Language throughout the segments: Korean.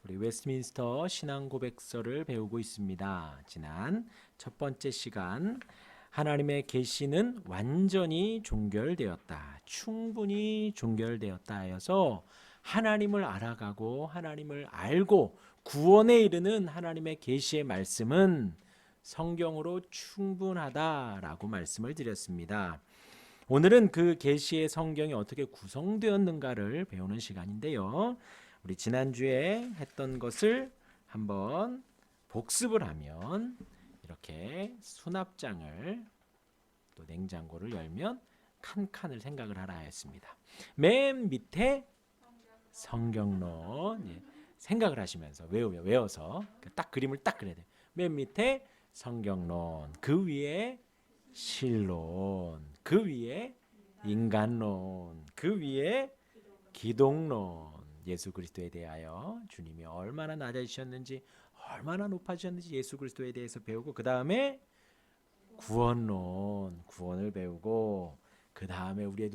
우리 웨스트민스터 신앙고백서를 배우고 있습니다. 지난 첫 번째 시간 하나님의 계시는 완전히 종결되었다. 충분히 종결되었다 하여서 하나님을 알아가고 하나님을 알고 구원에 이르는 하나님의 계시의 말씀은 성경으로 충분하다라고 말씀을 드렸습니다. 오늘은 그 계시의 성경이 어떻게 구성되었는가를 배우는 시간인데요. 우리 지난주에 했던 것을 한번 복습을 하면 이렇게 수납장을 또 냉장고를 열면 칸칸을 생각을 하라 했습니다. 맨 밑에 성경론 생각을 하시면서 외워서 딱 그림을 딱 그려야 돼요. 맨 밑에 성경론, 그 위에 신론, 그 위에 인간론, 그 위에 기독론, 예수 그리스도에 대하여 주님이 얼마나 낮아지셨는지 얼마나 높아지셨는지 예수 그리스도에 대해서 배우고 그 다음에 구원론, 구원을 배우고 그 다음에 우리의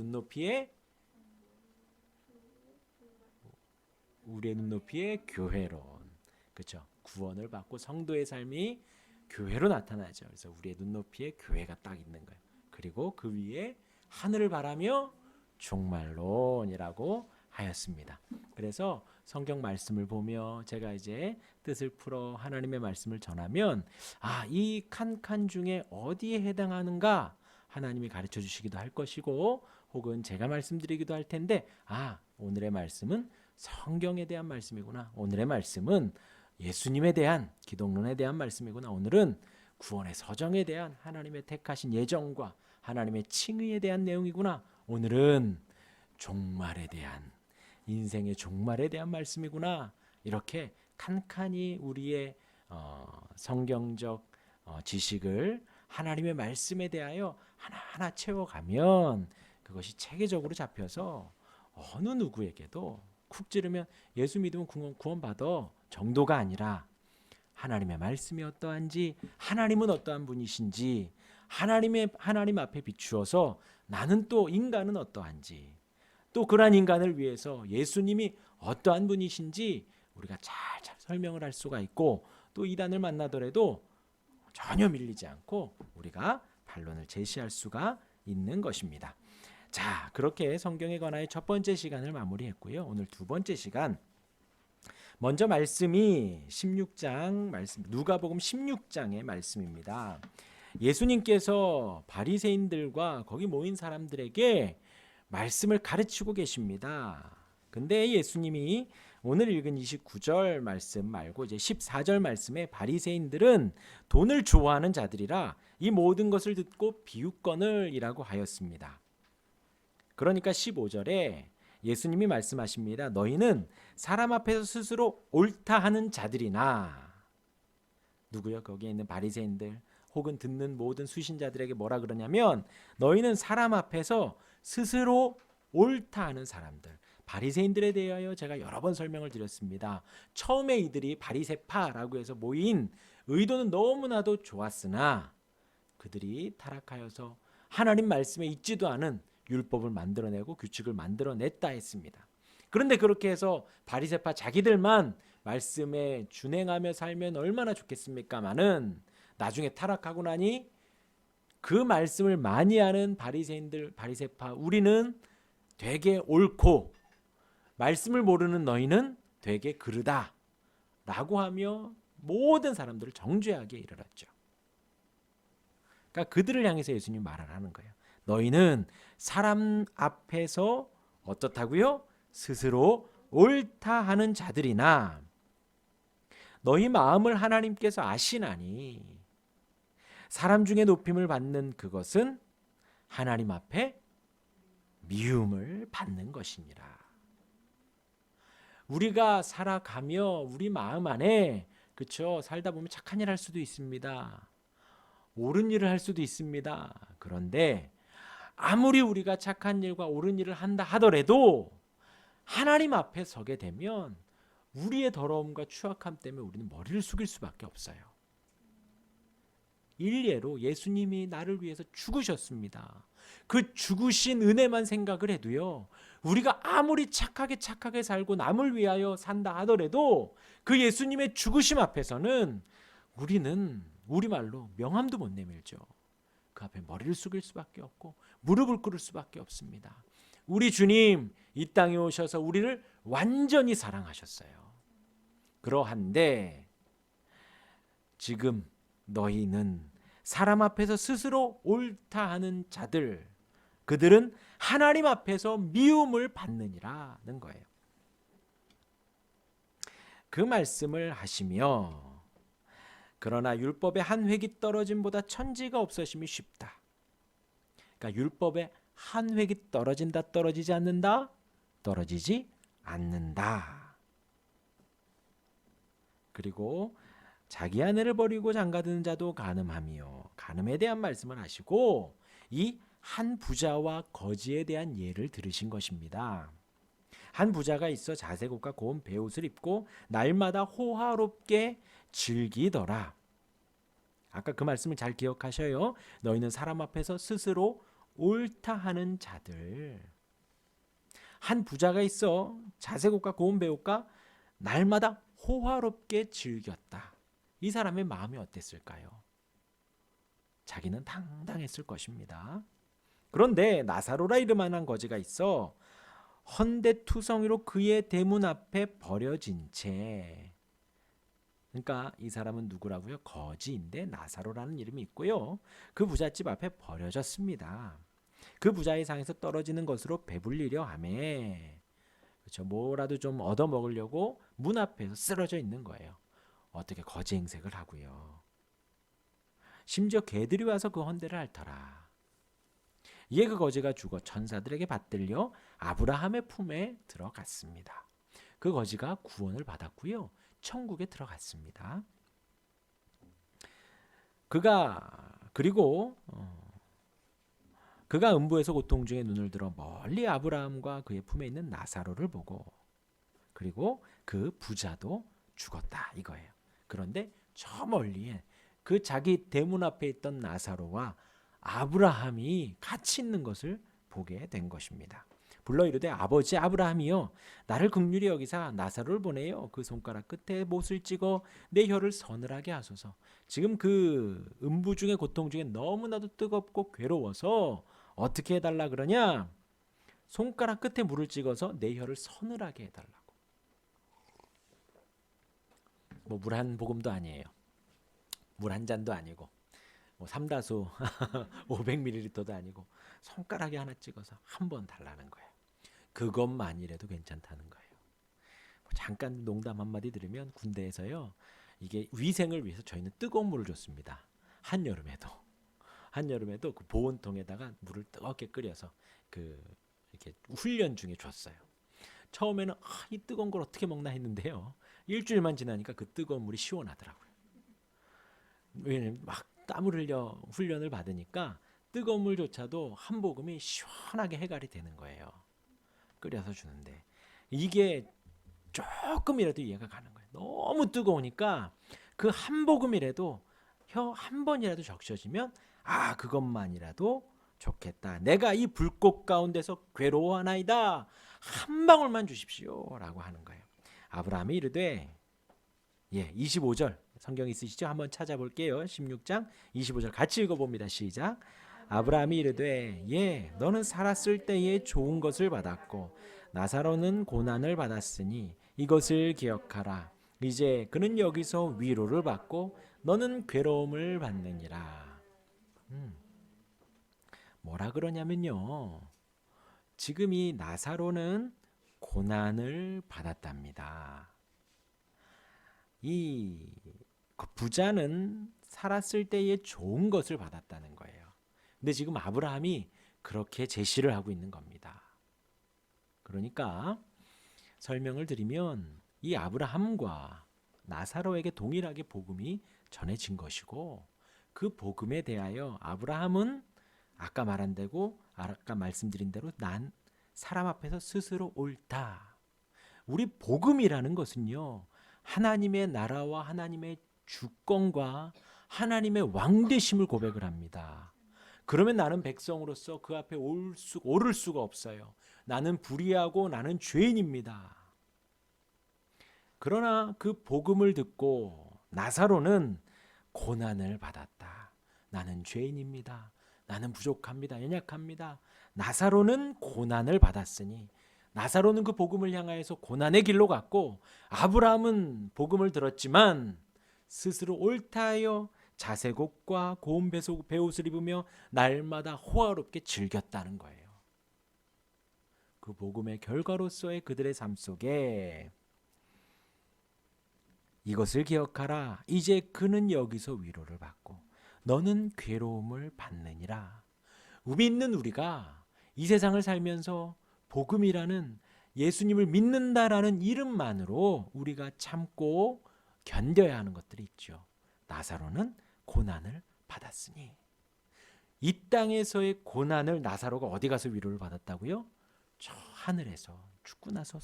눈높이에 교회론, 그렇죠? 구원을 받고 성도의 삶이 교회로 나타나죠. 그래서 우리의 눈높이에 교회가 딱 있는 거예요. 그리고 그 위에 하늘을 바라며 종말론이라고 하였습니다. 그래서 성경 말씀을 보며 제가 이제 뜻을 풀어 하나님의 말씀을 전하면 이 칸칸 중에 어디에 해당하는가 하나님이 가르쳐 주시기도 할 것이고 혹은 제가 말씀드리기도 할 텐데 오늘의 말씀은 성경에 대한 말씀이구나. 오늘의 말씀은 예수님에 대한 기독론에 대한 말씀이구나. 오늘은 구원의 서정에 대한 하나님의 택하신 예정과 하나님의 칭의에 대한 내용이구나. 오늘은 종말에 대한 인생의 종말에 대한 말씀이구나. 이렇게 칸칸이 우리의 성경적 지식을 하나님의 말씀에 대하여 하나하나 채워가면 그것이 체계적으로 잡혀서 어느 누구에게도 쿡 찌르면 예수 믿으면 구원받아 정도가 아니라 하나님의 말씀이 어떠한지, 하나님은 어떠한 분이신지, 하나님 앞에 비추어서 나는 또 인간은 어떠한지, 또 그러한 인간을 위해서 예수님이 어떠한 분이신지 우리가 잘 설명을 할 수가 있고 또 이단을 만나더라도 전혀 밀리지 않고 우리가 반론을 제시할 수가 있는 것입니다. 자, 그렇게 성경에 관하여 첫 번째 시간을 마무리했고요. 오늘 두 번째 시간, 먼저 말씀이 16장 말씀, 누가복음 16장의 말씀입니다. 예수님께서 바리새인들과 거기 모인 사람들에게 말씀을 가르치고 계십니다. 근데 예수님이 오늘 읽은 29절 말씀 말고 이제 14절 말씀에 바리새인들은 돈을 좋아하는 자들이라 이 모든 것을 듣고 비웃거늘이라고 하였습니다. 그러니까 15절에 예수님이 말씀하십니다. 너희는 사람 앞에서 스스로 옳다 하는 자들이나, 누구요? 거기에 있는 바리새인들 혹은 듣는 모든 수신자들에게 뭐라 그러냐면 너희는 사람 앞에서 스스로 옳다 하는 사람들. 바리새인들에 대하여 제가 여러 번 설명을 드렸습니다. 처음에 이들이 바리새파라고 해서 모인 의도는 너무나도 좋았으나 그들이 타락하여서 하나님 말씀에 있지도 않은 율법을 만들어내고 규칙을 만들어냈다 했습니다. 그런데 그렇게 해서 바리새파 자기들만 말씀에 준행하며 살면 얼마나 좋겠습니까마는 나중에 타락하고 나니 그 말씀을 많이 하는 바리새인들, 바리새파, 우리는 되게 옳고 말씀을 모르는 너희는 되게 그르다 라고 하며 모든 사람들을 정죄하게 이르렀죠. 그러니까 그들을 향해서 예수님이 말을 하는 거예요. 너희는 사람 앞에서 어떻다고요? 스스로 옳다 하는 자들이나 너희 마음을 하나님께서 아시나니 사람 중에 높임을 받는 그것은 하나님 앞에 미움을 받는 것이니라. 우리가 살아가며 우리 마음 안에 그렇죠? 살다 보면 착한 일 할 수도 있습니다. 옳은 일을 할 수도 있습니다. 그런데 아무리 우리가 착한 일과 옳은 일을 한다 하더라도 하나님 앞에 서게 되면 우리의 더러움과 추악함 때문에 우리는 머리를 숙일 수밖에 없어요. 일례로 예수님이 나를 위해서 죽으셨습니다. 그 죽으신 은혜만 생각을 해도요, 우리가 아무리 착하게 살고 남을 위하여 산다 하더라도 그 예수님의 죽으심 앞에서는 우리는 우리말로 명함도 못 내밀죠. 그 앞에 머리를 숙일 수밖에 없고 무릎을 꿇을 수밖에 없습니다. 우리 주님 이 땅에 오셔서 우리를 완전히 사랑하셨어요. 그러한데 지금 너희는 사람 앞에서 스스로 옳다 하는 자들, 그들은 하나님 앞에서 미움을 받느니라는 거예요. 그 말씀을 하시며 그러나 율법의 한 획이 떨어짐보다 천지가 없어짐이 쉽다. 그러니까 율법의 한 획이 떨어진다, 떨어지지 않는다, 떨어지지 않는다. 그리고 자기 아내를 버리고 장가드는 자도 간음함이요. 간음에 대한 말씀을 하시고 이 한 부자와 거지에 대한 예를 들으신 것입니다. 한 부자가 있어 자색옷과 고운 베옷을 입고 날마다 호화롭게 즐기더라. 아까 그 말씀을 잘 기억하셔요. 너희는 사람 앞에서 스스로 옳다 하는 자들. 한 부자가 있어 자색옷과 고운 베옷과 날마다 호화롭게 즐겼다. 이 사람의 마음이 어땠을까요? 자기는 당당했을 것입니다. 그런데 나사로라 이름하는 거지가 있어 헌데투성이로 그의 대문 앞에 버려진 채. 그러니까 이 사람은 누구라고요? 거지인데 나사로라는 이름이 있고요. 그 부잣집 앞에 버려졌습니다. 그 부자의 상에서 떨어지는 것으로 배불리려 하매, 그렇죠. 뭐라도 좀 얻어 먹으려고 문 앞에서 쓰러져 있는 거예요. 어떻게 거지 행색을 하고요. 심지어 개들이 와서 그 헌데를 핥더라. 이에 그 거지가 죽어 천사들에게 받들려 아브라함의 품에 들어갔습니다. 그 거지가 구원을 받았고요. 천국에 들어갔습니다. 그리고 그가 음부에서 고통 중에 눈을 들어 멀리 아브라함과 그의 품에 있는 나사로를 보고, 그리고 그 부자도 죽었다 이거예요. 그런데 저 멀리에 그 자기 대문 앞에 있던 나사로와 아브라함이 같이 있는 것을 보게 된 것입니다. 불러 이르되 아버지 아브라함이여 나를 긍휼히 여기사 나사로를 보내어 그 손가락 끝에 못을 찍어 내 혀를 서늘하게 하소서. 지금 그 음부 중에 고통 중에 너무나도 뜨겁고 괴로워서 어떻게 해달라 그러냐? 손가락 끝에 물을 찍어서 내 혀를 서늘하게 해달라고. 뭐 물 한 모금도 아니에요. 물 한 잔도 아니고 뭐 삼다수 500ml도 아니고 손가락에 하나 찍어서 한 번 달라는 거예요. 그것만이라도 괜찮다는 거예요. 잠깐 농담 한마디 들으면 군대에서요, 이게 위생을 위해서 저희는 뜨거운 물을 줬습니다. 한여름에도 그 보온통에다가 물을 뜨겁게 끓여서 이렇게 훈련 중에 줬어요. 처음에는 이 뜨거운 걸 어떻게 먹나 했는데요, 일주일만 지나니까 그 뜨거운 물이 시원하더라고요. 왜냐면 막 땀을 흘려 훈련을 받으니까 뜨거운 물조차도 한 모금이 시원하게 해갈이 되는 거예요. 끓여서 주는데 이게 조금이라도 이해가 가는 거예요. 너무 뜨거우니까 그 한 모금이라도 혀 한 번이라도 적셔지면 그것만이라도 좋겠다. 내가 이 불꽃 가운데서 괴로워하나이다. 한 방울만 주십시오 라고 하는 거예요. 아브라함이 이르되 25절 성경 있으시죠? 한번 찾아볼게요. 16장 25절 같이 읽어봅니다. 시작. 아브라함이 이르되 너는 살았을 때에 좋은 것을 받았고 나사로는 고난을 받았으니 이것을 기억하라. 이제 그는 여기서 위로를 받고 너는 괴로움을 받느니라. 뭐라 그러냐면요, 지금 이 나사로는 고난을 받았답니다. 그 부자는 살았을 때에 좋은 것을 받았다는 거예요. 근데 지금 아브라함이 그렇게 제시를 하고 있는 겁니다. 그러니까 설명을 드리면 이 아브라함과 나사로에게 동일하게 복음이 전해진 것이고, 그 복음에 대하여 아브라함은 아까 말씀드린 대로 난 사람 앞에서 스스로 옳다. 우리 복음이라는 것은요, 하나님의 나라와 하나님의 주권과 하나님의 왕되심을 고백을 합니다. 그러면 나는 백성으로서 그 앞에 오를 수가 없어요. 나는 불의하고 나는 죄인입니다. 그러나 그 복음을 듣고 나사로는 고난을 받았다. 나는 죄인입니다. 나는 부족합니다. 연약합니다. 나사로는 고난을 받았으니 나사로는 그 복음을 향하여서 고난의 길로 갔고 아브라함은 복음을 들었지만 스스로 옳다 하여 자색옷과 고운 베옷을 입으며 날마다 호화롭게 즐겼다는 거예요. 그 복음의 결과로서의 그들의 삶 속에 이것을 기억하라. 이제 그는 여기서 위로를 받고 너는 괴로움을 받느니라. 믿는 우리가 이 세상을 살면서 복음이라는 예수님을 믿는다라는 이름만으로 우리가 참고 견뎌야 하는 것들이 있죠. 나사로는 고난을 받았으니 이 땅에서의 고난을 나사로가 어디 가서 위로를 받았다고요? 저 하늘에서 죽고 나서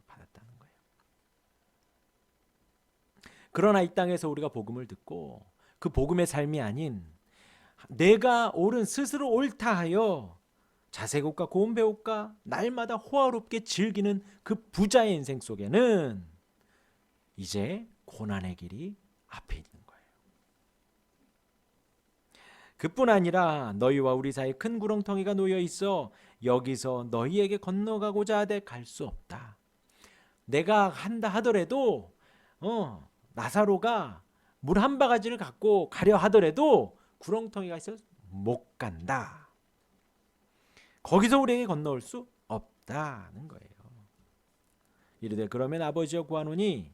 받았다는 거예요. 그러나 이 땅에서 우리가 복음을 듣고 그 복음의 삶이 아닌 내가 옳은 스스로 옳다 하여 자색옷과 고운 베옷과 날마다 호화롭게 즐기는 그 부자의 인생 속에는 이제 고난의 길이 앞에 있는 거예요. 그뿐 아니라 너희와 우리 사이에 큰 구렁텅이가 놓여 있어 여기서 너희에게 건너가고자 하되 갈 수 없다. 내가 한다 하더라도 나사로가 물 한 바가지를 갖고 가려 하더라도 구렁텅이가 있어서 못 간다. 거기서 우리에게 건너올 수 없다는 거예요. 이르되 그러면 아버지여 구하노니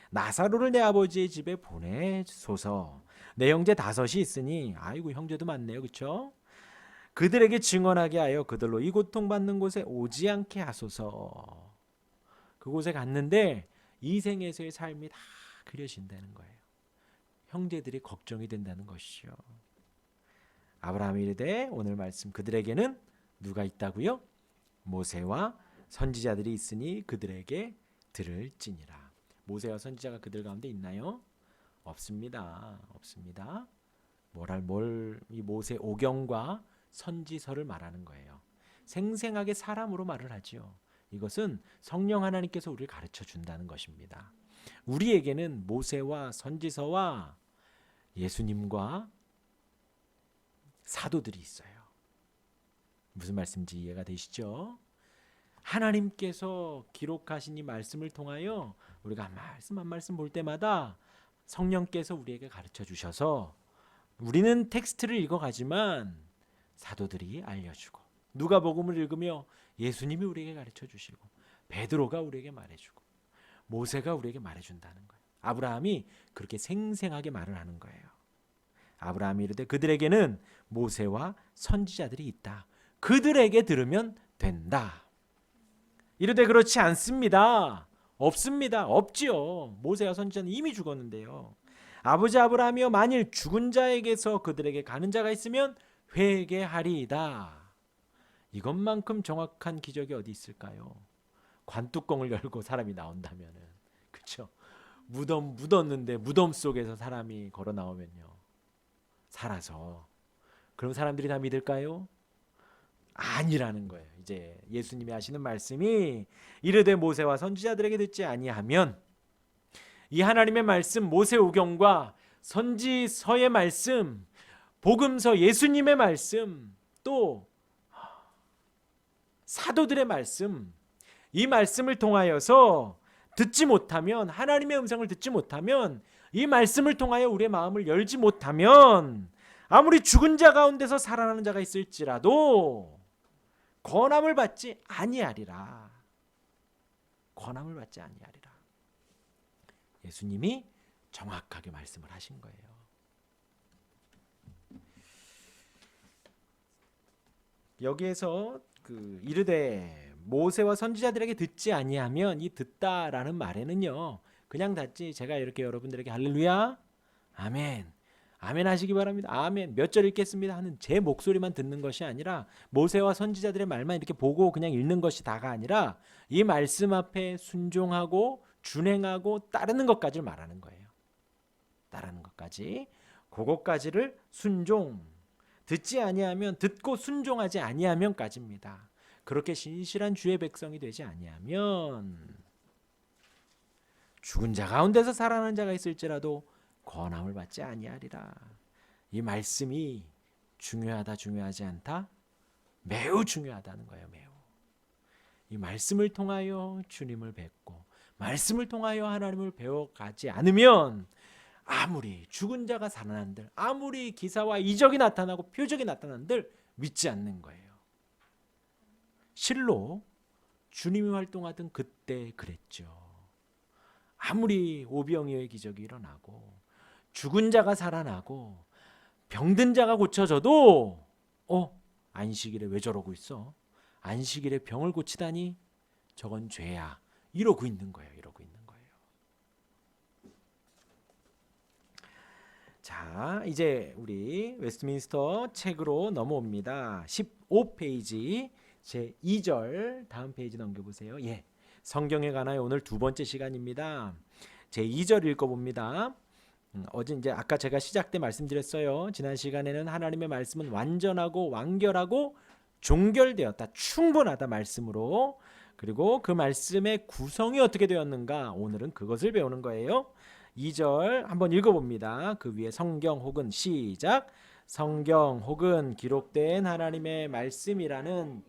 나사로를 내 아버지의 집에 보내소서. 내 형제 5이 있으니 아이고 형제도 많네요. 그렇죠? 그들에게 증언하게 하여 그들로 이 고통받는 곳에 오지 않게 하소서. 그곳에 갔는데 이 생에서의 삶이 다 그려진다는 거예요. 형제들이 걱정이 된다는 것이죠. 아브라함이 이르되 오늘 말씀 그들에게는 누가 있다고요? 모세와 선지자들이 있으니 그들에게 들을지니라. 모세와 선지자가 그들 가운데 있나요? 없습니다. 없습니다. 이 모세 오경과 선지서를 말하는 거예요. 생생하게 사람으로 말을 하지요. 이것은 성령 하나님께서 우리를 가르쳐 준다는 것입니다. 우리에게는 모세와 선지서와 예수님과 사도들이 있어요. 무슨 말씀인지 이해가 되시죠? 하나님께서 기록하신 이 말씀을 통하여 우리가 말씀 한 말씀 볼 때마다 성령께서 우리에게 가르쳐 주셔서 우리는 텍스트를 읽어가지만 사도들이 알려주고 누가복음을 읽으며 예수님이 우리에게 가르쳐 주시고 베드로가 우리에게 말해주고 모세가 우리에게 말해준다는 거예요. 아브라함이 그렇게 생생하게 말을 하는 거예요. 아브라함이 이르되 그들에게는 모세와 선지자들이 있다. 그들에게 들으면 된다. 이르되 그렇지 않습니다. 없습니다. 없지요. 모세와 선지자는 이미 죽었는데요. 아버지 아브라함이여 만일 죽은 자에게서 그들에게 가는 자가 있으면 회개하리이다. 이것만큼 정확한 기적이 어디 있을까요? 관뚜껑을 열고 사람이 나온다면은, 그렇죠? 무덤 묻었는데 무덤 속에서 사람이 걸어 나오면요, 살아서. 그럼 사람들이 다 믿을까요? 아니라는 거예요. 이제 예수님이 하시는 말씀이 이르되 모세와 선지자들에게 듣지 아니하면 이 하나님의 말씀 모세오경과 선지서의 말씀, 복음서 예수님의 말씀, 또 사도들의 말씀, 이 말씀을 통하여서 듣지 못하면, 하나님의 음성을 듣지 못하면, 이 말씀을 통하여 우리의 마음을 열지 못하면 아무리 죽은 자 가운데서 살아나는 자가 있을지라도 권함을 받지 아니하리라. 권함을 받지 아니하리라. 예수님이 정확하게 말씀을 하신 거예요. 여기에서 이르되 모세와 선지자들에게 듣지 아니하면, 이 듣다라는 말에는요, 그냥 듣지, 제가 이렇게 여러분들에게 할렐루야 아멘 아멘 하시기 바랍니다, 아멘 몇 절 읽겠습니다 하는 제 목소리만 듣는 것이 아니라, 모세와 선지자들의 말만 이렇게 보고 그냥 읽는 것이 다가 아니라 이 말씀 앞에 순종하고 준행하고 따르는 것까지를 말하는 거예요. 따르는 것까지, 그것까지를 순종, 듣지 아니하면 듣고 순종하지 아니하면까지입니다. 그렇게 신실한 주의 백성이 되지 아니하면 죽은 자 가운데서 살아난 자가 있을지라도 권함을 받지 아니하리라. 이 말씀이 중요하다 중요하지 않다? 매우 중요하다는 거예요. 매우. 이 말씀을 통하여 주님을 뵙고 말씀을 통하여 하나님을 배워가지 않으면 아무리 죽은 자가 살아난들 아무리 기사와 이적이 나타나고 표적이 나타난들 믿지 않는 거예요. 실로 주님이 활동하던 그때 그랬죠. 아무리 오병이어의 기적이 일어나고 죽은 자가 살아나고 병든 자가 고쳐져도 안식일에 왜 저러고 있어? 안식일에 병을 고치다니 저건 죄야. 이러고 있는 거예요. 이러고 있는 거예요. 자, 이제 우리 웨스트민스터 책으로 넘어옵니다. 15페이지 제 2절 다음 페이지 넘겨보세요. 예, 성경에 관하여 오늘 두 번째 시간입니다. 제 2절 읽어봅니다. 어제 이제 아까 제가 시작 때 말씀드렸어요. 지난 시간에는 하나님의 말씀은 완전하고 완결하고 종결되었다. 충분하다 말씀으로. 그리고 그 말씀의 구성이 어떻게 되었는가? 오늘은 그것을 배우는 거예요. 2절 한번 읽어봅니다. 그 위에 성경 혹은 시작. 성경 혹은 기록된 하나님의 말씀이라는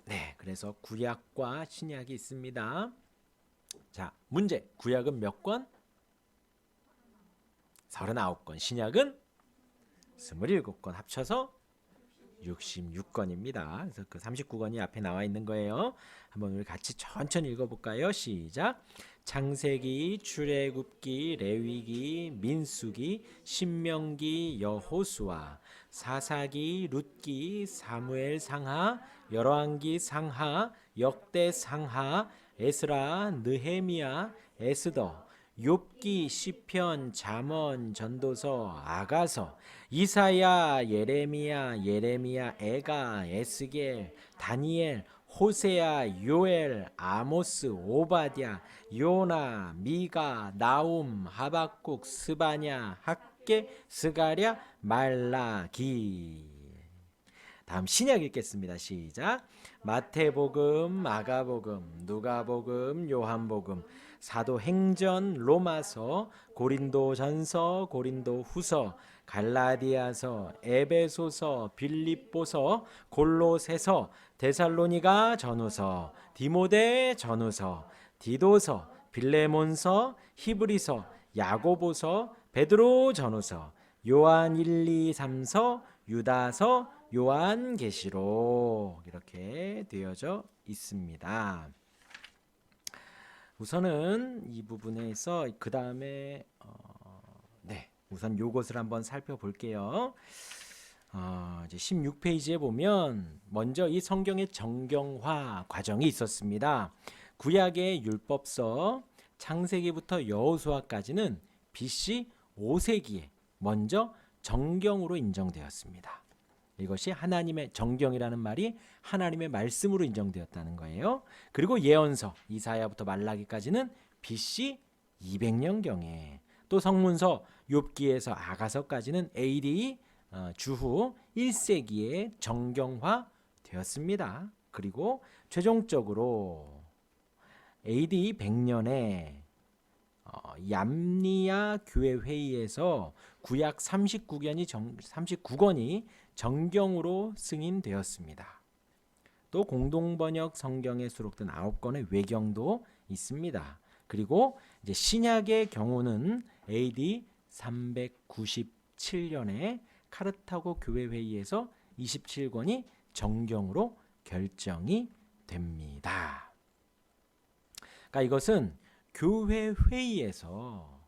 네, 그래서 구약과 신약이 있습니다. 자, 문제. 구약은 몇 권? 39권. 신약은 27권 합쳐서 66권입니다. 그래서 그 39권이 앞에 나와 있는 거예요. 한번 우리 같이 천천히 읽어볼까요? 시작. 창세기, 출애굽기, 레위기, 민수기, 신명기, 여호수아, 사사기, 룻기, 사무엘 상하, 열왕기 상하, 역대 상하, 에스라, 느헤미야, 에스더, 욥기, 시편, 잠언, 전도서, 아가서, 이사야, 예레미야, 에가, 에스겔, 다니엘, 호세야, 요엘, 아모스, 오바댜, 요나, 미가, 나움, 하박국, 스바냐, 학개, 스가랴, 말라기. 다음 신약 읽겠습니다. 시작. 마태복음, 마가복음, 누가복음, 요한복음, 사도행전, 로마서, 고린도전서, 고린도후서, 갈라디아서, 에베소서, 빌립보서, 골로새서, 데살로니가 전후서, 디모데 전후서, 디도서, 빌레몬서, 히브리서, 야고보서, 베드로 전후서, 요한 1, 2, 3서, 유다서, 요한계시록 이렇게 되어져 있습니다. 우선은 이 부분에서 그 다음에 우선 요것을 한번 살펴볼게요. 이제 16페이지에 보면 먼저 이 성경의 정경화 과정이 있었습니다. 구약의 율법서 창세기부터 여호수아까지는 BC 5세기에 먼저 정경으로 인정되었습니다. 이것이 하나님의 정경이라는 말이 하나님의 말씀으로 인정되었다는 거예요. 그리고 예언서 이사야부터 말라기까지는 BC 200년경에 또 성문서 욥기에서 아가서까지는 AD 주후 1세기에 정경화 되었습니다. 그리고 최종적으로 AD 100년에 얌니아 교회 회의에서 구약 39권이 정경으로 승인되었습니다. 또 공동번역 성경에 수록된 9권의 외경도 있습니다. 그리고 이제 신약의 경우는 AD 397년에 카르타고 교회 회의에서 27권이 정경으로 결정이 됩니다. 그러니까 이것은 교회 회의에서,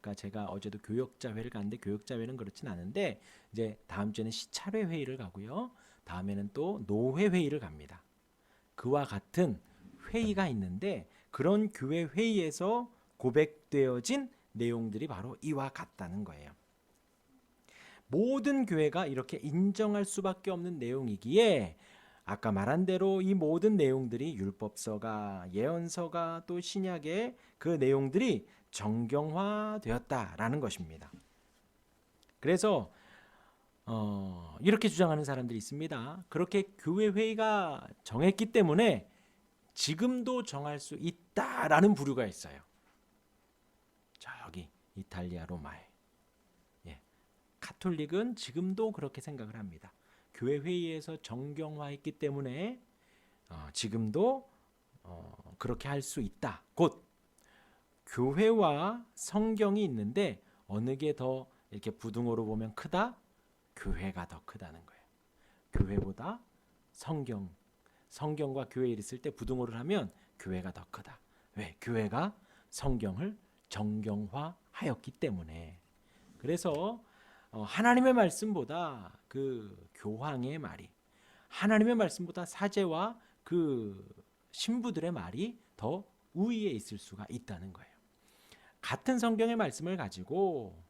그러니까 제가 어제도 교역자회를 갔는데 교역자회는 그렇진 않은데 이제 다음 주에는 시찰회 회의를 가고요. 다음에는 또 노회 회의를 갑니다. 그와 같은 회의가 있는데 그런 교회 회의에서 고백되어진 내용들이 바로 이와 같다는 거예요. 모든 교회가 이렇게 인정할 수밖에 없는 내용이기에 아까 말한 대로 이 모든 내용들이 율법서가, 예언서가, 또 신약의 그 내용들이 정경화되었다라는 것입니다. 그래서 이렇게 주장하는 사람들이 있습니다. 그렇게 교회 회의가 정했기 때문에 지금도 정할 수 있다라는 부류가 있어요. 저기 이탈리아 로마에. 예. 카톨릭은 지금도 그렇게 생각을 합니다. 교회 회의에서 정경화했기 때문에 지금도 그렇게 할 수 있다. 곧 교회와 성경이 있는데 어느 게 더 이렇게 부등호로 보면 크다? 교회가 더 크다는 거예요. 교회보다 성경과 교회를 있을 때 부등호를 하면 교회가 더 크다. 왜? 교회가 성경을 정경화하였기 때문에. 그래서 하나님의 말씀보다 그 교황의 말이, 하나님의 말씀보다 사제와 그 신부들의 말이 더 우위에 있을 수가 있다는 거예요. 같은 성경의 말씀을 가지고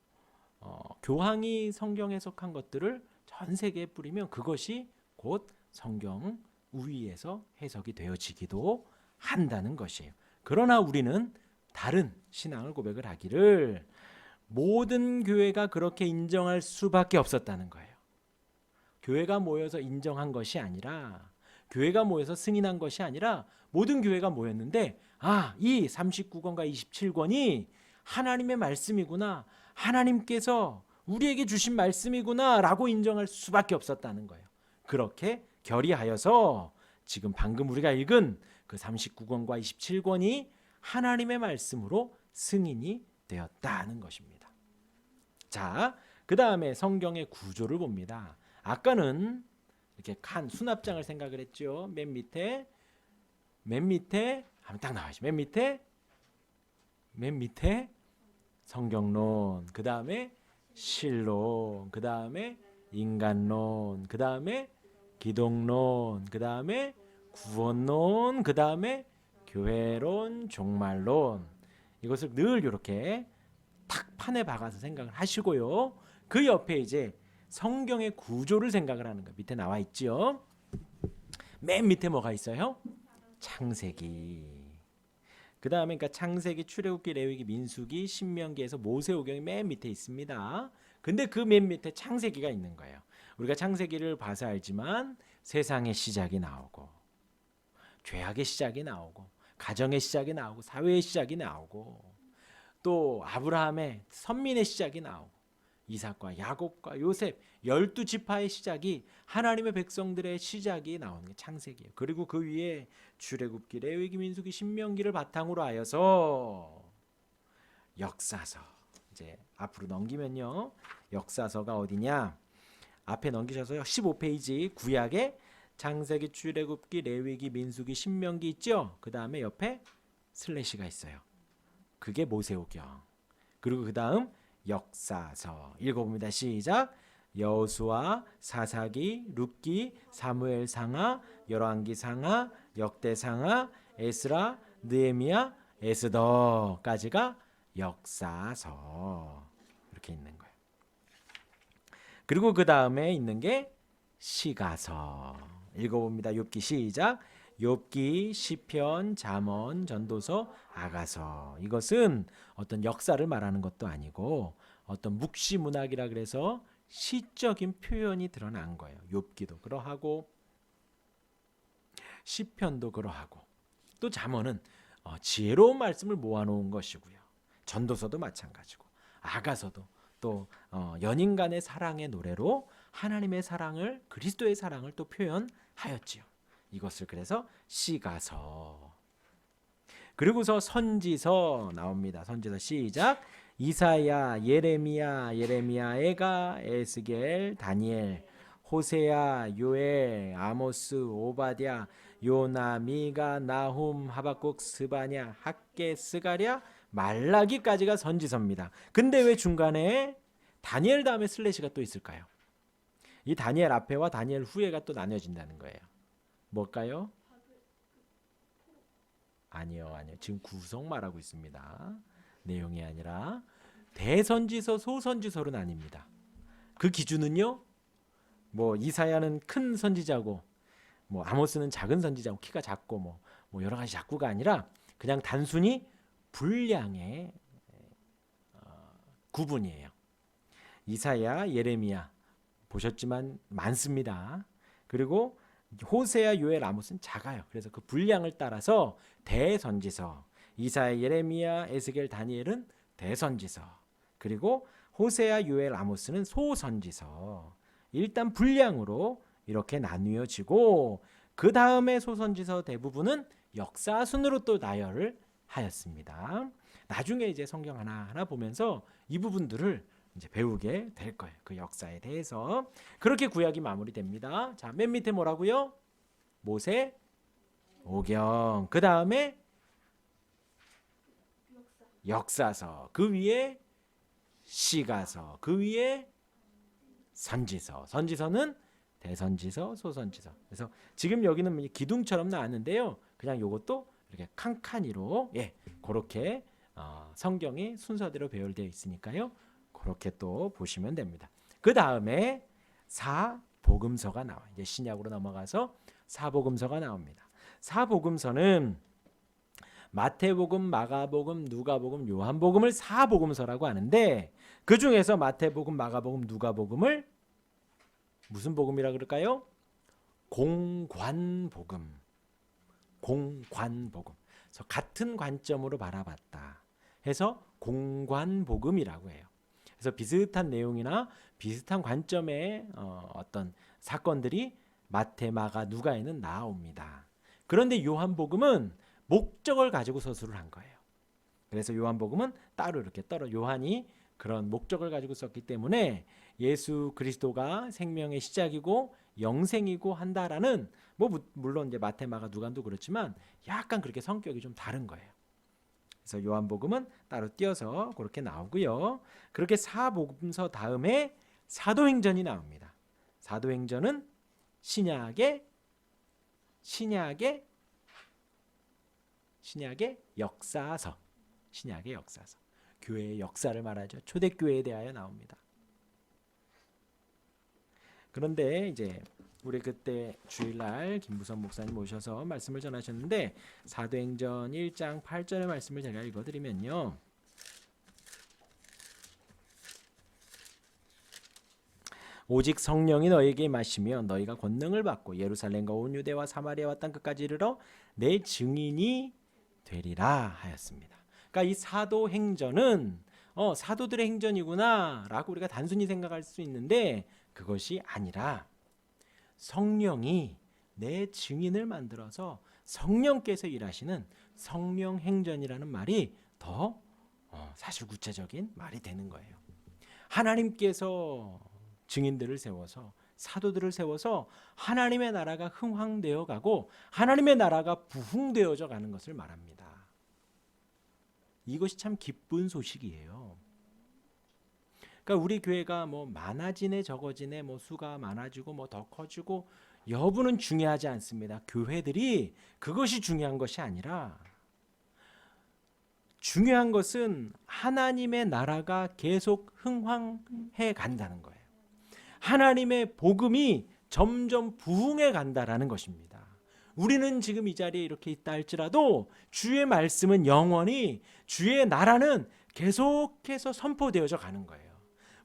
교황이 성경 해석한 것들을 전 세계에 뿌리면 그것이 곧 성경 우위에서 해석이 되어지기도 한다는 것이에요. 그러나 우리는 다른 신앙을 고백을 하기를 모든 교회가 그렇게 인정할 수밖에 없었다는 거예요. 교회가 모여서 인정한 것이 아니라, 교회가 모여서 승인한 것이 아니라 모든 교회가 모였는데 이 39권과 27권이 하나님의 말씀이구나, 하나님께서 우리에게 주신 말씀이구나 라고 인정할 수밖에 없었다는 거예요. 그렇게 결의하여서 지금 방금 우리가 읽은 그 39권과 27권이 하나님의 말씀으로 승인이 되었다는 것입니다. 자, 그 다음에 성경의 구조를 봅니다. 아까는 이렇게 칸 수납장을 생각을 했죠. 맨 밑에 하면 딱 나와야지. 맨 밑에 성경론, 그 다음에 신론, 그 다음에 인간론, 그 다음에 기독론, 그 다음에 구원론, 그 다음에 교회론, 종말론. 이것을 늘 이렇게 탁 판에 박아서 생각을 하시고요. 그 옆에 이제 성경의 구조를 생각을 하는 거 밑에 나와 있죠. 맨 밑에 뭐가 있어요? 창세기. 그 다음에 그러니까 창세기, 출애굽기, 레위기, 민수기, 신명기에서 모세오경이 맨 밑에 있습니다. 근데 그 맨 밑에 창세기가 있는 거예요. 우리가 창세기를 봐서 알지만 세상의 시작이 나오고, 죄악의 시작이 나오고, 가정의 시작이 나오고, 사회의 시작이 나오고, 또 아브라함의 선민의 시작이 나오고, 이삭과 야곱과 요셉 12지파의 시작이, 하나님의 백성들의 시작이 나오는 게 창세기예요. 그리고 그 위에 출애굽기, 레위기, 민수기, 신명기를 바탕으로 하여서 역사서, 이제 앞으로 넘기면요, 역사서가 어디냐, 앞에 넘기셔서 15페이지 구약에 창세기, 출애굽기, 레위기, 민수기, 신명기 있죠. 그 다음에 옆에 슬래시가 있어요. 그게 모세오경. 그리고 그 다음 역사서 읽어봅니다. 시작. 여호수아, 사사기, 룻기, 사무엘상하, 열왕기상하, 역대상하, 에스라, 느헤미야, 에스더까지가 역사서. 이렇게 있는 거예요. 그리고 그 다음에 있는 게 시가서. 읽어봅니다. 욥기 시작. 욥기, 시편, 잠언, 전도서, 아가서. 이것은 어떤 역사를 말하는 것도 아니고 어떤 묵시문학이라 그래서 시적인 표현이 드러난 거예요. 욥기도 그러하고 시편도 그러하고, 또 잠언은 지혜로운 말씀을 모아놓은 것이고요. 전도서도 마찬가지고, 아가서도 또 연인 간의 사랑의 노래로 하나님의 사랑을, 그리스도의 사랑을 또 표현하였지요. 이것을 그래서 시가서. 그리고서 선지서 나옵니다. 선지서 시작. 이사야, 예레미야, 예레미야에가, 에스겔, 다니엘, 호세야, 요엘, 아모스, 오바댜, 요나, 미가, 나훔, 하박국, 스바냐, 학개, 스가랴, 말라기까지가 선지서입니다. 근데 왜 중간에 다니엘 다음에 슬래시가 또 있을까요? 이 다니엘 앞에와 다니엘 후에가 또 나뉘어진다는 거예요. 뭘까요? 아니요. 지금 구성 말하고 있습니다. 내용이 아니라 대선지서, 소선지서로 나뉩니다. 그 기준은요, 뭐 이사야는 큰 선지자고 뭐 아모스는 작은 선지자고 키가 작고 뭐 여러 가지 작고가 아니라 그냥 단순히 분량의 구분이에요. 이사야, 예레미야 보셨지만 많습니다. 그리고 호세아, 요엘, 아모스는 작아요. 그래서 그 분량을 따라서 대선지서, 이사야, 예레미야, 에스겔, 다니엘은 대선지서, 그리고 호세아, 요엘, 아모스는 소선지서. 일단 분량으로 이렇게 나뉘어지고 그 다음에 소선지서 대부분은 역사 순으로 또 나열을 하였습니다. 나중에 이제 성경 하나하나 보면서 이 부분들을 이제 배우게 될 거예요. 그 역사에 대해서. 그렇게 구약이 마무리됩니다. 자, 맨 밑에 뭐라고요? 모세, 오경. 그 다음에 역사서. 그 위에 시가서. 그 위에 선지서. 선지서는 대선지서, 소선지서. 그래서 지금 여기는 기둥처럼 나왔는데요. 그냥 요것도 이렇게 칸칸이로 그렇게 성경이 순서대로 배열되어 있으니까요. 그렇게 또 보시면 됩니다. 그 다음에 사복음서가 나와요. 이제 신약으로 넘어가서 사복음서가 나옵니다. 사복음서는 마태복음, 마가복음, 누가복음, 요한복음을 사복음서라고 하는데 그 중에서 마태복음, 마가복음, 누가복음을 무슨 복음이라 그럴까요? 공관복음. 공관복음. 그래서 같은 관점으로 바라봤다 해서 공관복음이라고 해요. 그래서 비슷한 내용이나 비슷한 관점의 어떤 사건들이 마태, 마가, 누가에는 나옵니다. 그런데 요한복음은 목적을 가지고 서술을 한 거예요. 그래서 요한복음은 따로 이렇게 요한이 그런 목적을 가지고 썼기 때문에 예수 그리스도가 생명의 시작이고 영생이고 한다라는 물론 이제 마태, 마가, 누가도 그렇지만 약간 그렇게 성격이 좀 다른 거예요. 그래서 요한복음은 따로 띄어서 그렇게 나오고요. 그렇게 사복음서 다음에 사도행전이 나옵니다. 사도행전은 신약의 역사서. 신약의 역사서. 교회의 역사를 말하죠. 초대교회에 대하여 나옵니다. 그런데 이제 우리 그때 주일날 김부선 목사님 오셔서 말씀을 전하셨는데 사도행전 1장 8절의 말씀을 제가 읽어드리면요. 오직 성령이 너에게 임하시면 너희가 권능을 받고 예루살렘과 온 유대와 사마리아와 땅 끝까지 이르러 내 증인이 되리라 하였습니다. 그러니까 이 사도행전은 사도들의 행전이구나라고 우리가 단순히 생각할 수 있는데 그것이 아니라 성령이 내 증인을 만들어서 성령께서 일하시는 성령행전이라는 말이 더 사실 구체적인 말이 되는 거예요. 하나님께서 증인들을 세워서 사도들을 세워서 하나님의 나라가 흥황되어 가고 하나님의 나라가 부흥되어져 가는 것을 말합니다. 이것이 참 기쁜 소식이에요. 그러니까 우리 교회가 많아지네 적어지네 수가 많아지고 더 커지고 여부는 중요하지 않습니다. 교회들이 그것이 중요한 것이 아니라 중요한 것은 하나님의 나라가 계속 흥황해 간다는 거예요. 하나님의 복음이 점점 부흥해 간다라는 것입니다. 우리는 지금 이 자리에 이렇게 있다 할지라도 주의 말씀은 영원히 주의 나라는 계속해서 선포되어져 가는 거예요.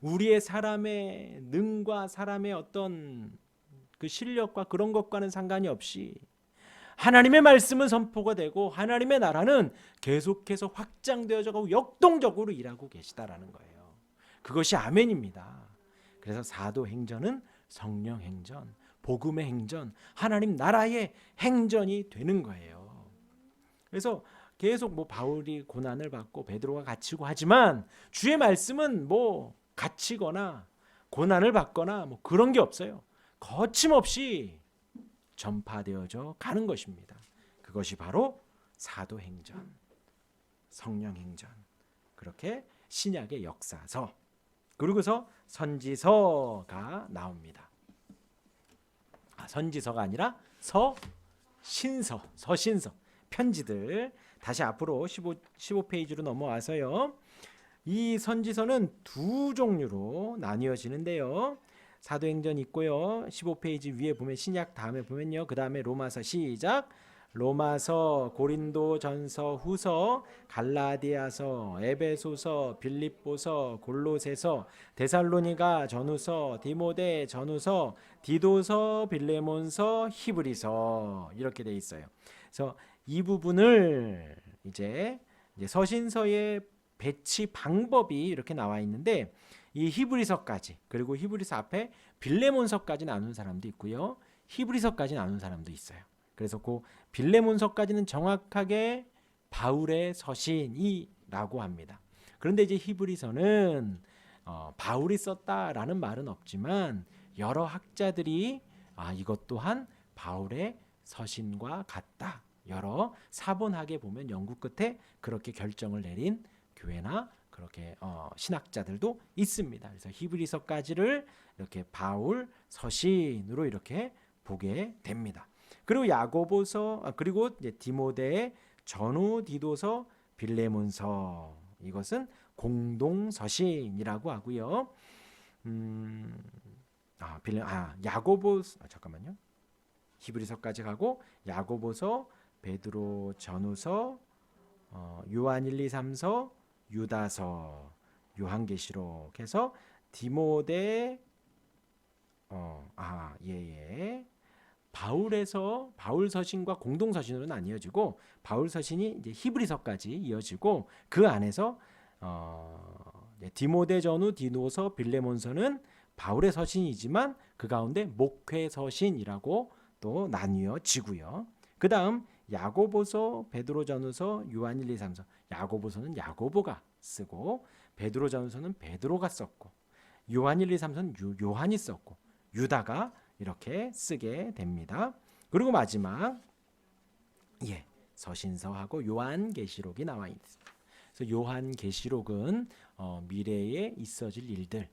우리의 사람의 능과 사람의 어떤 그 실력과 그런 것과는 상관이 없이 하나님의 말씀은 선포가 되고 하나님의 나라는 계속해서 확장되어져 가고 역동적으로 일하고 계시다라는 거예요. 그것이 아멘입니다. 그래서 사도행전은 성령행전, 복음의 행전, 하나님 나라의 행전이 되는 거예요. 그래서 계속 바울이 고난을 받고 베드로가 갇히고 하지만 주의 말씀은 갇히거나 고난을 받거나 그런 게 없어요. 거침없이 전파되어져 가는 것입니다. 그것이 바로 사도행전, 성령행전, 그렇게 신약의 역사서, 그리고서 선지서가 나옵니다. 선지서가 아니라 서신서, 편지들. 다시 앞으로 15페이지로 넘어와서요. 이 선지서는 두 종류로 나뉘어지는데요. 사도행전 있고요. 15페이지 위에 보면 신약 다음에 보면요. 그 다음에 로마서 시작. 로마서, 고린도전서, 후서, 갈라디아서, 에베소서, 빌립보서, 골로새서, 데살로니가 전후서, 디모데 전후서, 디도서, 빌레몬서, 히브리서 이렇게 돼 있어요. 그래서 이 부분을 이제 서신서의 배치 방법이 이렇게 나와 있는데 이 히브리서까지 그리고 히브리서 앞에 빌레몬서까지 나눈 사람도 있고요. 히브리서까지 나눈 사람도 있어요. 그래서 그 빌레몬서까지는 정확하게 바울의 서신이라고 합니다. 그런데 이제 히브리서는 바울이 썼다라는 말은 없지만 여러 학자들이 이것 또한 바울의 서신과 같다. 여러 사본학에 보면 연구 끝에 그렇게 결정을 내린 교회나 그렇게 신학자들도 있습니다. 그래서 히브리서까지를 이렇게 바울 서신으로 이렇게 보게 됩니다. 그리고 야고보서 그리고 이제 디모데의 전후, 디도서, 빌레몬서 이것은 공동 서신이라고 하고요. 야고보서 잠깐만요. 히브리서까지 가고 야고보서, 베드로 전후서, 요한 1, 2, 3서, 유다서, 요한계시록 해서 디모데 바울 서신과 공동 서신으로는 안 이어지고 바울 서신이 이제 히브리서까지 이어지고 그 안에서 디모데 전후, 디도서, 빌레몬서는 바울의 서신이지만 그 가운데 목회 서신이라고 또 나뉘어지고요. 그 다음 야고보서, 베드로 전후서, 요한 1, 2, 3서 야고보서는 야고보가 쓰고 베드로 전후서는 베드로가 썼고 요한 1, 2, 3서는 요한이 썼고 유다가 이렇게 쓰게 됩니다. 그리고 마지막 서신서하고 요한계시록이 나와 있습니다. 그래서 요한계시록은 미래에 있어질 일들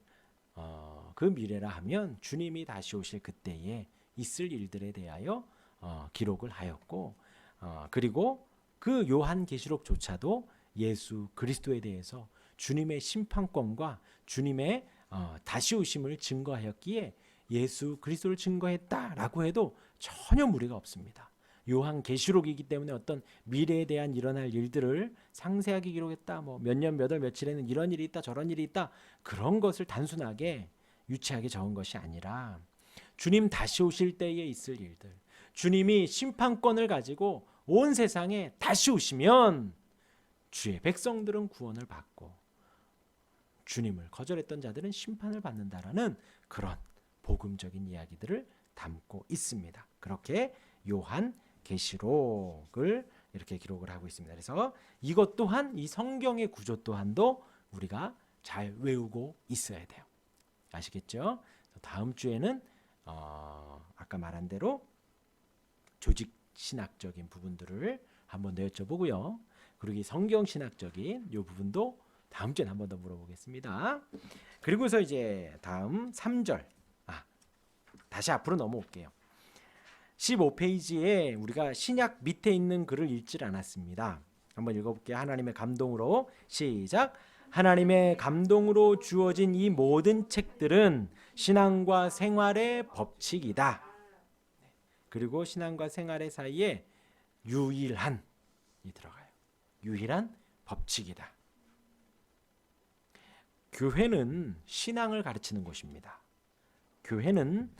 그 미래라 하면 주님이 다시 오실 그때에 있을 일들에 대하여 기록을 하였고 그리고 그 요한계시록조차도 예수 그리스도에 대해서 주님의 심판권과 주님의 다시 오심을 증거하였기에 예수 그리스도를 증거했다라고 해도 전혀 무리가 없습니다. 요한계시록이기 때문에 어떤 미래에 대한 일어날 일들을 상세하게 기록했다. 몇 년 몇 월 며칠에는 이런 일이 있다 저런 일이 있다 그런 것을 단순하게 유치하게 적은 것이 아니라 주님 다시 오실 때에 있을 일들 주님이 심판권을 가지고 온 세상에 다시 오시면 주의 백성들은 구원을 받고 주님을 거절했던 자들은 심판을 받는다라는 그런 복음적인 이야기들을 담고 있습니다. 그렇게 요한계시록을 이렇게 기록을 하고 있습니다. 그래서 이것 또한 이 성경의 구조 또한도 우리가 잘 외우고 있어야 돼요. 아시겠죠? 다음 주에는 아까 말한 대로 조직 신학적인 부분들을 한번 더 여쭤보고요. 그리고 이 성경 신학적인 이 부분도 다음 주에 한 번 더 물어보겠습니다. 그리고서 이제 다음 3절 다시 앞으로 넘어올게요. 15페이지에 우리가 신약 밑에 있는 글을 읽질 않았습니다. 한번 읽어볼게요. 하나님의 감동으로 시작. 하나님의 감동으로 주어진 이 모든 책들은 신앙과 생활의 법칙이다. 그리고 신앙과 생활의 사이에 유일한이 들어가요. 유일한 법칙이다. 교회는 신앙을 가르치는 곳입니다. 교회는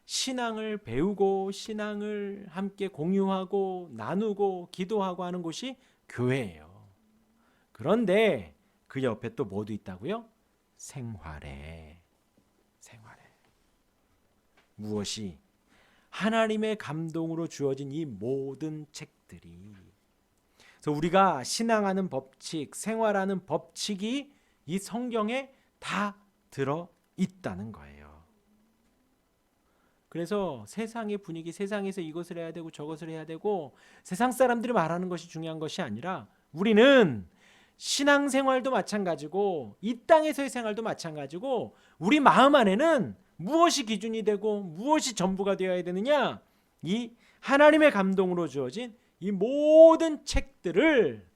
신앙을 배우고 신앙을 함께 공유하고 나누고 기도하고 하는 곳이 교회예요. 그런데 그 옆에 또 뭐도 있다고요? 생활에. 무엇이? 하나님의 감동으로 주어진 이 모든 책들이. 그래서 우리가 신앙하는 법칙, 생활하는 법칙이 이 성경에 다 들어 있다는 거예요. 그래서 세상의 분위기, 세상에서 이것을 해야 되고 저것을 해야 되고 세상 사람들이 말하는 것이 중요한 것이 아니라 우리는 신앙생활도 마찬가지고 이 땅에서의 생활도 마찬가지고 우리 마음 안에는 무엇이 기준이 되고 무엇이 전부가 되어야 되느냐? 이 하나님의 감동으로 주어진 이 모든 책들을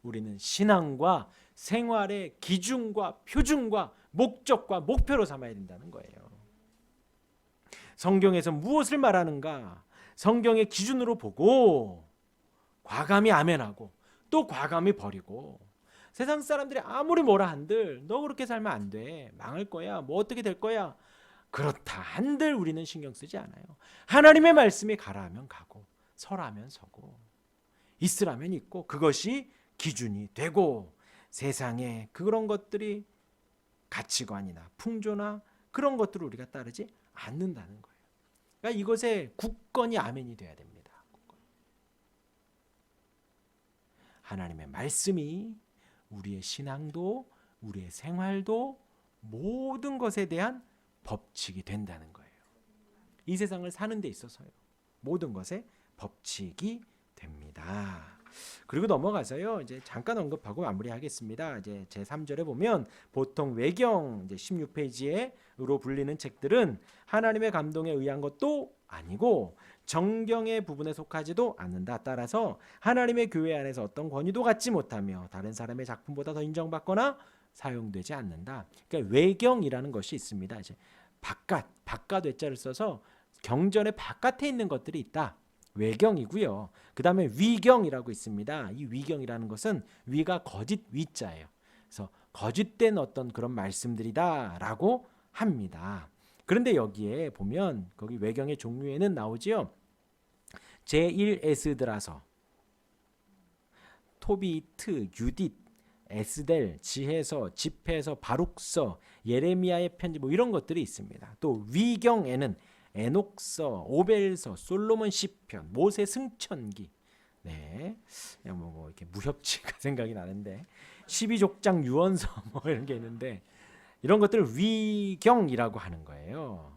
우리는 신앙과 생활의 기준과 표준과 목적과 목표로 삼아야 된다는 거예요. 성경에서 무엇을 말하는가 성경의 기준으로 보고 과감히 아멘하고 또 과감히 버리고 세상 사람들이 아무리 뭐라 한들 너 그렇게 살면 안 돼. 망할 거야. 뭐 어떻게 될 거야. 그렇다 한들 우리는 신경 쓰지 않아요. 하나님의 말씀이 가라 하면 가고 서라면 서고 있으라면 있고 그것이 기준이 되고 세상에 그런 것들이 가치관이나 풍조나 그런 것들을 우리가 따르지 않는다는 거예요. 그러니까 이것에 굳건히 아멘이 돼야 됩니다. 하나님의 말씀이 우리의 신앙도 우리의 생활도 모든 것에 대한 법칙이 된다는 거예요. 이 세상을 사는 데 있어서요. 모든 것에 법칙이 됩니다. 그리고 넘어가서요. 이제 잠깐 언급하고 마무리하겠습니다. 이제 제 3절에 보면 보통 외경 이제 16페이지에로 불리는 책들은 하나님의 감동에 의한 것도 아니고 정경의 부분에 속하지도 않는다. 따라서 하나님의 교회 안에서 어떤 권위도 갖지 못하며 다른 사람의 작품보다 더 인정받거나 사용되지 않는다. 그러니까 외경이라는 것이 있습니다. 이제 바깥 외자를 써서 경전의 바깥에 있는 것들이 있다. 외경이고요. 그 다음에 위경이라고 있습니다. 이 위경이라는 것은 위가 거짓 위자예요. 그래서 거짓된 어떤 그런 말씀들이다라고 합니다. 그런데 여기에 보면 거기 외경의 종류에는 나오지요. 제1 에스드라서, 토비트, 유딧, 에스델, 지혜서, 집회서, 바룩서, 예레미야의 편지 뭐 이런 것들이 있습니다. 또 위경에는 에녹서, 오벨서, 솔로몬 시편, 모세 승천기, 네, 뭐 이렇게 무협지가 생각이 나는데 12족장 유언서 뭐 이런 게 있는데 이런 것들을 위경이라고 하는 거예요.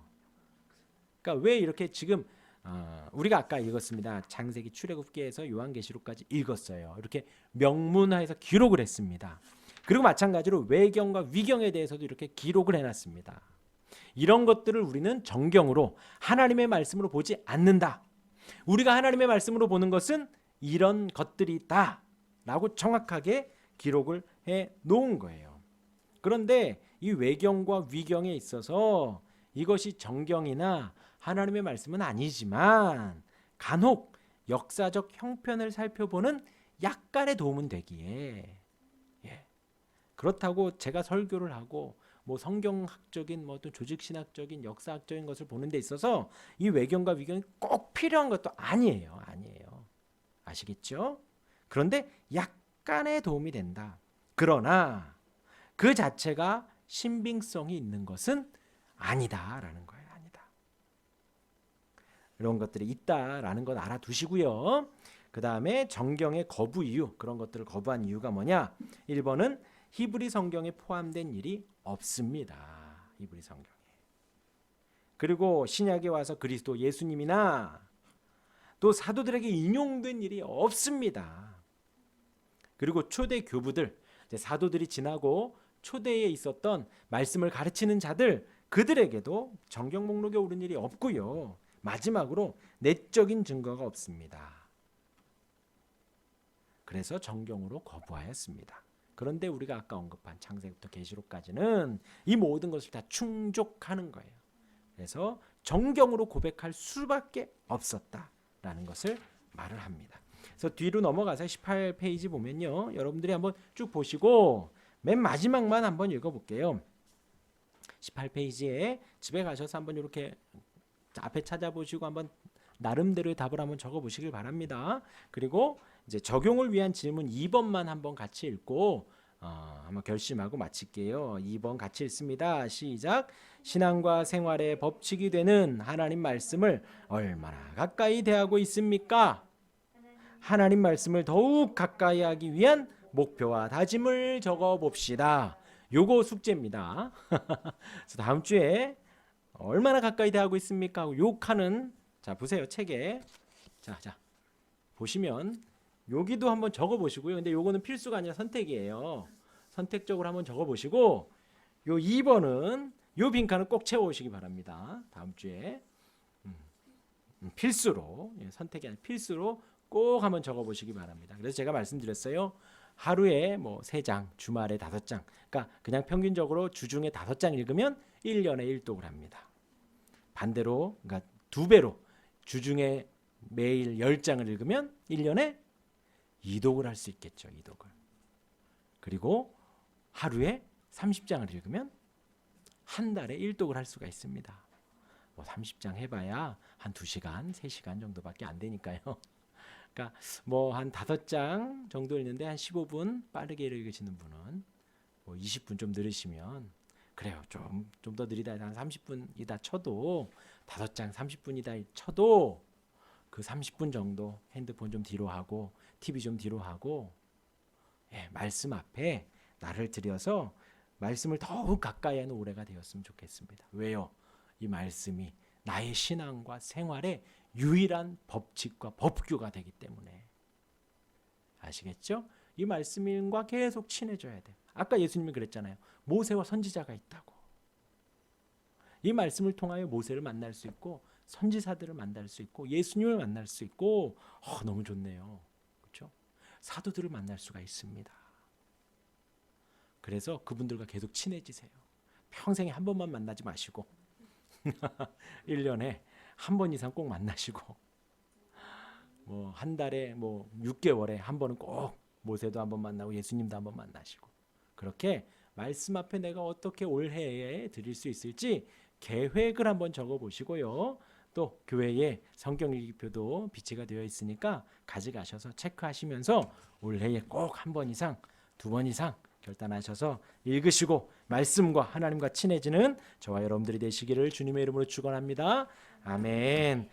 그러니까 왜 이렇게 지금 우리가 아까 읽었습니다. 창세기, 출애굽기에서 요한계시록까지 읽었어요. 이렇게 명문화해서 기록을 했습니다. 그리고 마찬가지로 외경과 위경에 대해서도 이렇게 기록을 해놨습니다. 이런 것들을 우리는 정경으로 하나님의 말씀으로 보지 않는다. 우리가 하나님의 말씀으로 보는 것은 이런 것들이다 라고 정확하게 기록을 해 놓은 거예요. 그런데 이 외경과 위경에 있어서 이것이 정경이나 하나님의 말씀은 아니지만 간혹 역사적 형편을 살펴보는 약간의 도움은 되기에 그렇다고 제가 설교를 하고 뭐 성경학적인 뭐 어떤 조직신학적인 역사학적인 것을 보는 데 있어서 이 외경과 위경이 꼭 필요한 것도 아니에요. 아시겠죠? 그런데 약간의 도움이 된다. 그러나 그 자체가 신빙성이 있는 것은 아니다라는 거예요. 아니다. 이런 것들이 있다라는 건 알아두시고요. 그 다음에 정경의 거부 이유, 그런 것들을 거부한 이유가 뭐냐? 1번은 히브리 성경에 포함된 일이 없습니다. 히브리 성경에. 그리고 신약에 와서 그리스도 예수님이나 또 사도들에게 인용된 일이 없습니다. 그리고 초대 교부들, 사도들이 지나고 초대에 있었던 말씀을 가르치는 자들, 그들에게도 정경 목록에 오른 일이 없고요. 마지막으로 내적인 증거가 없습니다. 그래서 정경으로 거부하였습니다. 그런데 우리가 아까 언급한 창세기부터 계시록까지는 이 모든 것을 다 충족하는 거예요. 그래서 정경으로 고백할 수밖에 없었다라는 것을 말을 합니다. 그래서 뒤로 넘어가서 18페이지 보면요. 여러분들이 한번 쭉 보시고 맨 마지막만 한번 읽어볼게요. 18페이지에 집에 가셔서 한번 이렇게 앞에 찾아보시고 한번 나름대로의 답을 한번 적어보시길 바랍니다. 그리고 이제 적용을 위한 질문 2번만 한번 같이 읽고 한번 결심하고 마칠게요. 2번 같이 읽습니다. 시작. 신앙과 생활의 법칙이 되는 하나님 말씀을 얼마나 가까이 대하고 있습니까? 하나님 말씀을 더욱 가까이 하기 위한 목표와 다짐을 적어봅시다. 요거 숙제입니다. 그래서 다음 주에 얼마나 가까이 대하고 있습니까? 하고 요 칸은 자 보세요. 책에 자 보시면 여기도 한번 적어보시고요. 근데 요거는 필수가 아니라 선택이에요. 선택적으로 한번 적어보시고 요 2번은 요 빈칸을 꼭 채워오시기 바랍니다. 다음 주에 필수로 선택이 아니라 필수로 꼭 한번 적어보시기 바랍니다. 그래서 제가 말씀드렸어요. 하루에 뭐 3장, 주말에 5장. 그러니까 그냥 평균적으로 주중에 5장 읽으면 1년에 1독을 합니다. 반대로 그러니까 2배로 주중에 매일 10장을 읽으면 1년에 2독을 할 수 있겠죠. 2독을. 그리고 하루에 30장을 읽으면 한 달에 1독을 할 수가 있습니다. 뭐 30장 해봐야 한 2시간, 3시간 정도밖에 안 되니까요. 그러니까 뭐 한 5장 정도 읽는데 한 15분 빠르게 읽으시는 분은 뭐 20분 좀 늘으시면 그래요. 좀 더 느리다 한 30분이다 쳐도 5장 30분이다 쳐도 그 30분 정도 핸드폰 좀 뒤로 하고 TV 좀 뒤로 하고 말씀 앞에 나를 들여서 말씀을 더욱 가까이 하는 올해가 되었으면 좋겠습니다. 왜요? 이 말씀이 나의 신앙과 생활의 유일한 법칙과 법규가 되기 때문에. 아시겠죠? 이 말씀과 계속 친해져야 돼요. 아까 예수님이 그랬잖아요. 모세와 선지자가 있다고. 이 말씀을 통하여 모세를 만날 수 있고 선지사들을 만날 수 있고 예수님을 만날 수 있고 너무 좋네요. 그렇죠? 사도들을 만날 수가 있습니다. 그래서 그분들과 계속 친해지세요. 평생에 한 번만 만나지 마시고 1년에 한 번 이상 꼭 만나시고 뭐 한 달에 뭐 6개월에 한 번은 꼭 모세도 한 번 만나고 예수님도 한 번 만나시고 그렇게 말씀 앞에 내가 어떻게 올해에 드릴 수 있을지 계획을 한번 적어 보시고요. 또 교회에 성경 일기표도 비치가 되어 있으니까 가져가셔서 체크하시면서 올해에 꼭 한 번 이상, 2번 이상 결단하셔서 읽으시고 말씀과 하나님과 친해지는 저와 여러분들이 되시기를 주님의 이름으로 축원합니다. 아멘.